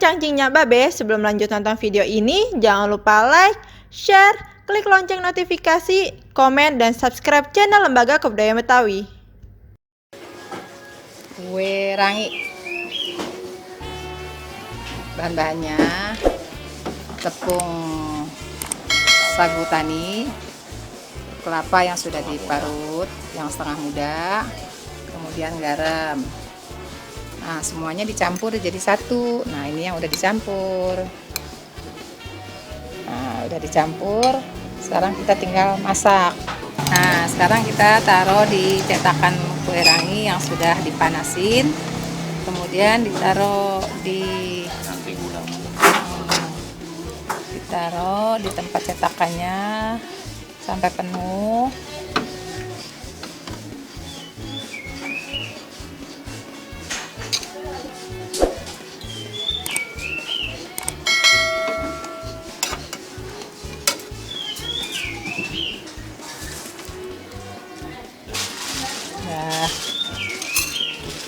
cangcingnya Babe, sebelum lanjut nonton video ini, jangan lupa like, share, klik lonceng notifikasi, komen, dan subscribe channel Lembaga Kebudayaan Betawi. Kue rangi. Bahan-bahannya tepung sagu tani, kelapa yang sudah diparut yang setengah muda, kemudian garam. Nah, semuanya dicampur jadi satu. Nah, ini yang udah dicampur. Nah, udah dicampur. Sekarang kita tinggal masak. Nah, sekarang kita taruh di cetakan kue rangi yang sudah dipanasin. Kemudian ditaruh di tempat cetakannya sampai penuh. Nah,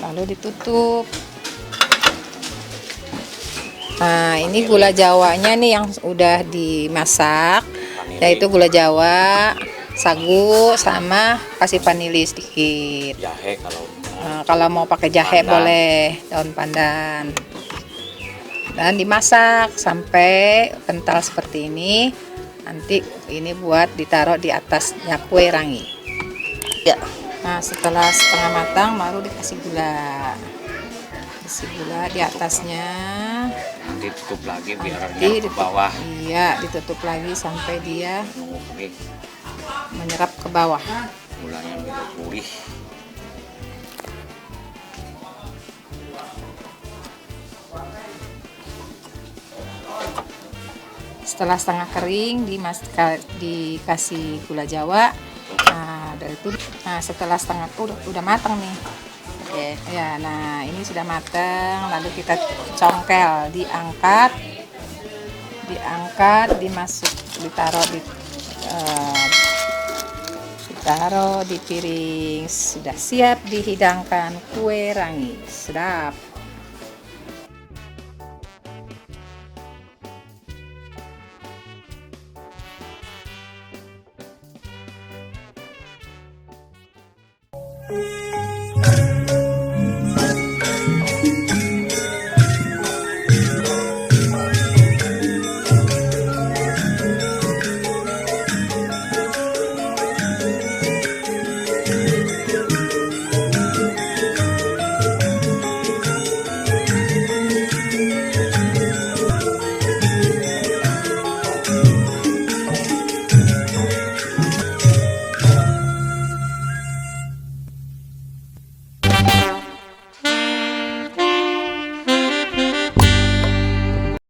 lalu ditutup. Nah, ini gula jawanya nih yang udah dimasak, yaitu gula jawa, sagu, sama kasih vanili sedikit. Jahe kalau mau pakai jahe pandan, boleh daun pandan. Dan dimasak sampai kental seperti ini. Nanti ini buat ditaruh di atasnya kue rangi. Ya. Nah, setelah setengah matang baru dikasih gula. Kasih gula di atasnya. Nanti tutup lagi biar ke bawah. Iya, ditutup lagi sampai dia menyerap ke bawah. Gulanya biar gurih. Setelah setengah kering dikasih gula jawa. Nah, dari itu setelah setengah udah matang nih. Oke. Ya, nah ini sudah matang, lalu kita congkel, diangkat, ditaruh di piring. Sudah siap dihidangkan kue rangi. Sedap.